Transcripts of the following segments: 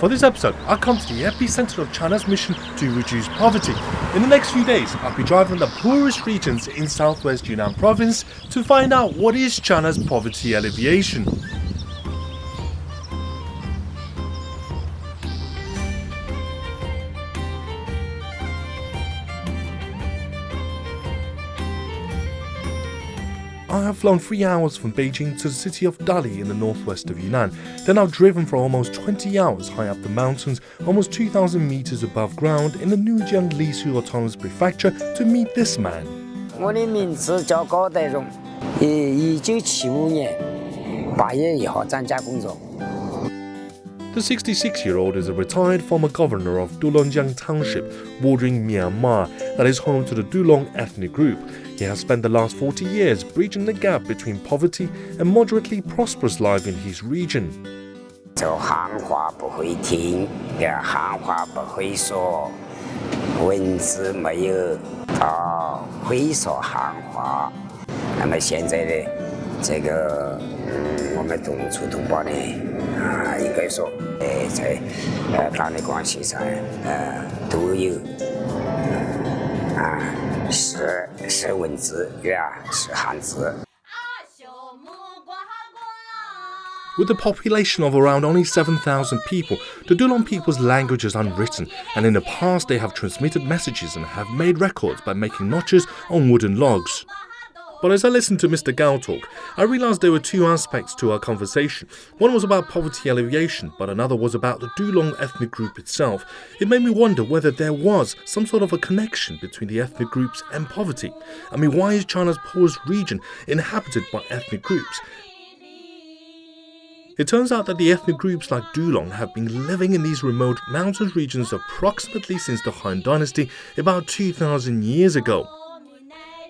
For this episode, I'll come to the epicenter of China's mission to reduce poverty. In the next few days, I'll be driving the poorest regions in southwest Yunnan province to find out what is China's poverty alleviation. I have flown 3 hours from Beijing to the city of Dali in the northwest of Yunnan. Then I've driven for almost 20 hours high up the mountains, almost 2,000 meters above ground in the Nujiang Lisu Autonomous Prefecture to meet this man. 我的名字叫高代荣，1975年8月1号参加工作。 The 66-year-old is a retired former governor of Dulong Township, bordering Myanmar, that is home to the Dulong ethnic group. He has spent the last 40 years bridging the gap between poverty and moderately prosperous life in his region. 这汉话不会听，汉话不会说，文字没有，会说汉话。那么现在呢，这个我们同族同胞呢，应该说，在党的关系上，都有识文字，识汉字。 With a population of around only 7,000 people, the Dulong people's language is unwritten, and in the past they have transmitted messages and have made records by making notches on wooden logs. But as I listened to Mr. Gao talk, I realized there were two aspects to our conversation. One was about poverty alleviation, but another was about the Dulong ethnic group itself. It made me wonder whether there was some sort of a connection between the ethnic groups and poverty. I mean, why is China's poorest region inhabited by ethnic groups? It turns out that the ethnic groups like Dulong have been living in these remote mountainous regions approximately since the Han Dynasty about 2,000 years ago.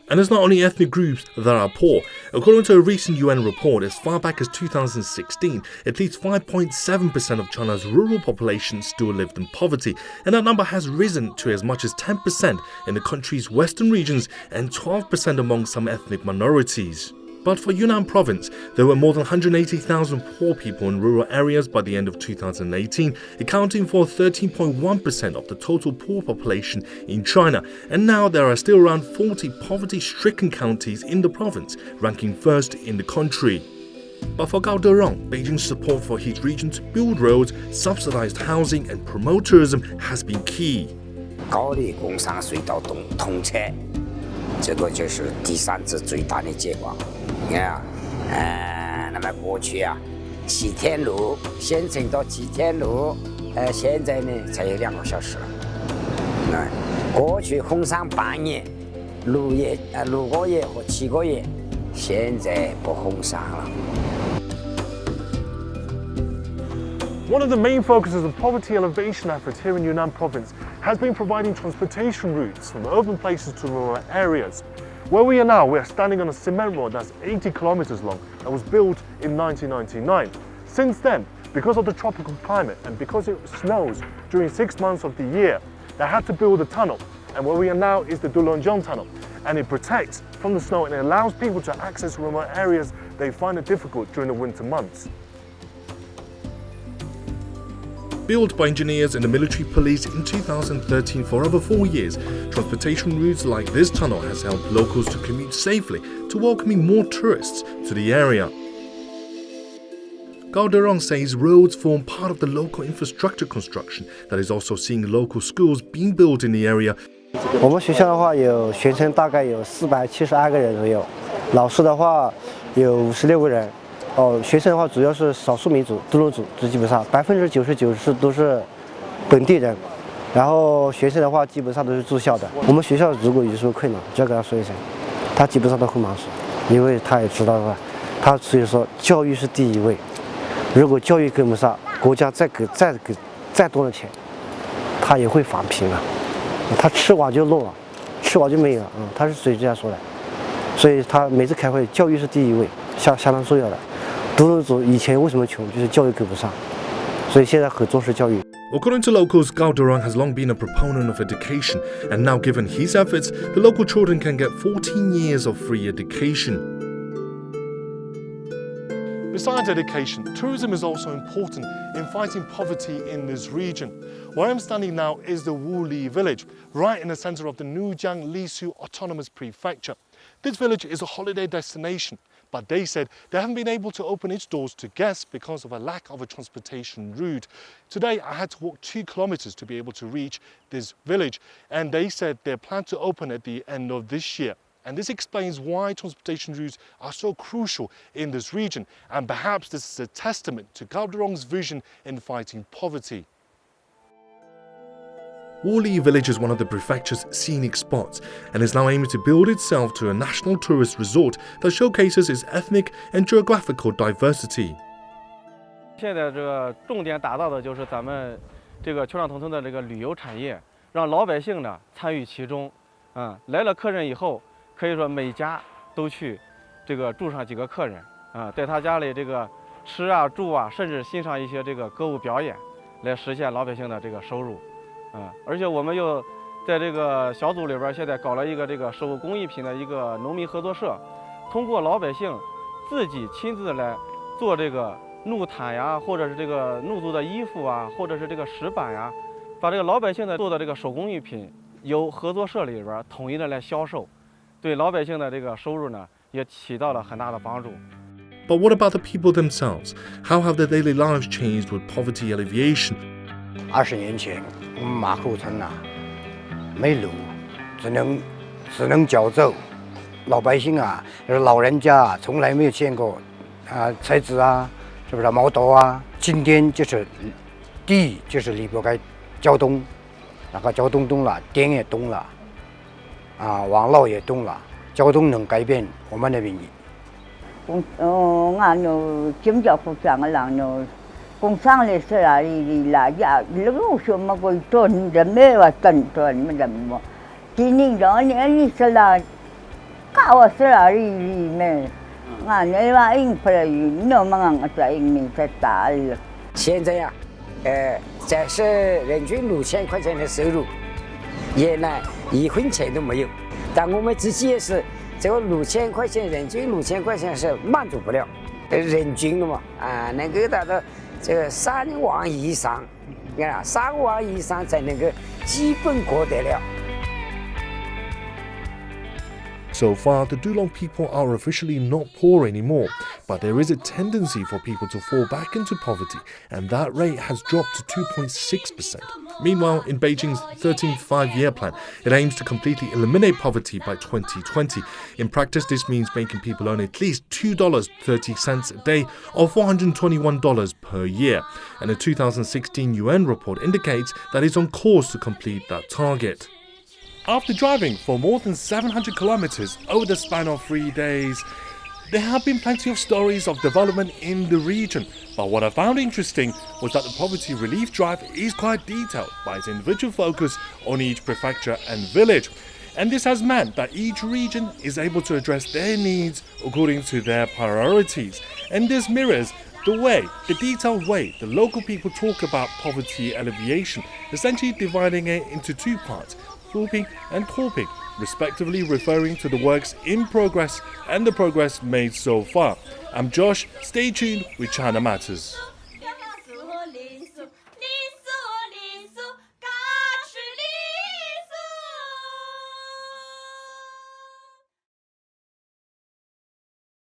And it's not only ethnic groups that are poor. According to a recent UN report, as far back as 2016, at least 5.7% of China's rural population still lived in poverty, and that number has risen to as much as 10% in the country's western regions and 12% among some ethnic minorities. But for Yunnan province, there were more than 180,000 poor people in rural areas by the end of 2018, accounting for 13.1% of the total poor population in China. And now there are still around 40 poverty-stricken counties in the province, ranking first in the country. But for Gao Dulong, Beijing's support for his region to build roads, subsidized housing and promote tourism has been key. 高丽工商隧道通车，这个就是第三次最大的结果。你看，那么过去7天路，县城到7天路，现在呢才有2个小时了。过去封上半年，6个月或7个月，现在不封上了。 One of the main focuses of poverty alleviation efforts here in Yunnan province has been providing transportation routes from urban places to rural areas. Where we are now, we are standing on a cement road that's 80 kilometers long and was built in 1999. Since then, because of the tropical climate and because it snows during 6 months of the year, they had to build a tunnel. And where we are now is the Dulong tunnel. And it protects from the snow and it allows people to access remote areas they find it difficult during the winter months. Built by engineers and the military police in 2013 for over 4 years, transportation routes like this tunnel has helped locals to commute safely to welcoming more tourists to the area. Gao Dulong says roads form part of the local infrastructure construction that is also seeing local schools being built in the area. 我们学校的话有学生大概有472个人左右，老师的话有56个人。 学生的话主要是少数民族、杜鲁族，基本上99%都是本地人。然后学生的话基本上都是住校的。我们学校如果有什么困难，就要跟他说一声，他基本上都会忙说，因为他也知道吧，他所以说教育是第一位。如果教育跟不上，国家再给再多的钱，他也会返贫了。他吃完就漏了，吃完就没了。他是属于这样说的。所以他每次开会，教育是第一位，相当重要的。 独龙族以前为什么穷，就是教育跟不上，所以现在很重视教育。 According to locals, Gao Dulong has long been a proponent of education, and now given his efforts, the local children can get 14 years of free education. Besides education, tourism is also important in fighting poverty in this region. Where I'm standing now is the Wuli village, right in the center of the Nujiang Lisu Autonomous Prefecture. This village is a holiday destination, but they said they haven't been able to open its doors to guests because of a lack of a transportation route. Today I had to walk 2 kilometers to be able to reach this village, and they said they plan to open at the end of this year. And this explains why transportation routes are so crucial in this region, and perhaps this is a testament to Dulong's vision in fighting poverty. Wuli village is one of the prefecture's scenic spots and is now aiming to build itself to a national tourist resort that showcases its ethnic and geographical diversity. 现在这个重点打造的就是咱们这个酋长头村的这个旅游产业，让老百姓呢参与其中。来了客人以后，可以说每家都去这个住上几个客人，在他家里这个吃啊住啊，甚至欣赏一些这个歌舞表演，来实现老百姓的这个收入。而且我们又在这个小组里边，现在搞了一个这个手工艺品的一个农民合作社，通过老百姓自己亲自来做这个怒毯呀，或者是这个怒族的衣服啊，或者是这个石板呀，把这个老百姓的做的这个手工艺品由合作社里边统一的来销售，对老百姓的这个收入呢也起到了很大的帮助。But what about the people themselves? How have their daily lives changed with poverty alleviation? 20年前，我们马口村没路，只能脚走。老百姓老人家从来没有见过车子是不是毛豆今天就是第一就是离不开交通，然后交通动了，电也动了，网络也动了，交通能改变我们的命运。金角不上人工商的事啦呀，路什么个ton的没有ton么的么，今年你是啦，搞是啦没，你话应不了，你们在应面在打了。现在呀，这是人均6000块钱的收入，原来1分钱都没有，但我们自己也是。这个6000块钱，人均6000块钱是满足不了，人均的嘛，能够达到这个3万以上，你看3万以上才能够基本过得了。So far, the Dulong people are officially not poor anymore, but there is a tendency for people to fall back into poverty, and that rate has dropped to 2.6%. Meanwhile, in Beijing's 13th Five-Year Plan, it aims to completely eliminate poverty by 2020. In practice, this means making people earn at least $2.30 a day, or $421 per year. And a 2016 UN report indicates that it's on course to complete that target. After driving for more than 700 kilometers over the span of 3 days, there have been plenty of stories of development in the region, but what I found interesting was that the poverty relief drive is quite detailed by its individual focus on each prefecture and village. And this has meant that each region is able to address their needs according to their priorities. And this mirrors the detailed way the local people talk about poverty alleviation, essentially dividing it into 2 parts, Fulping and Korping, respectively referring to the works in progress and the progress made so far. I'm Josh, stay tuned with China Matters.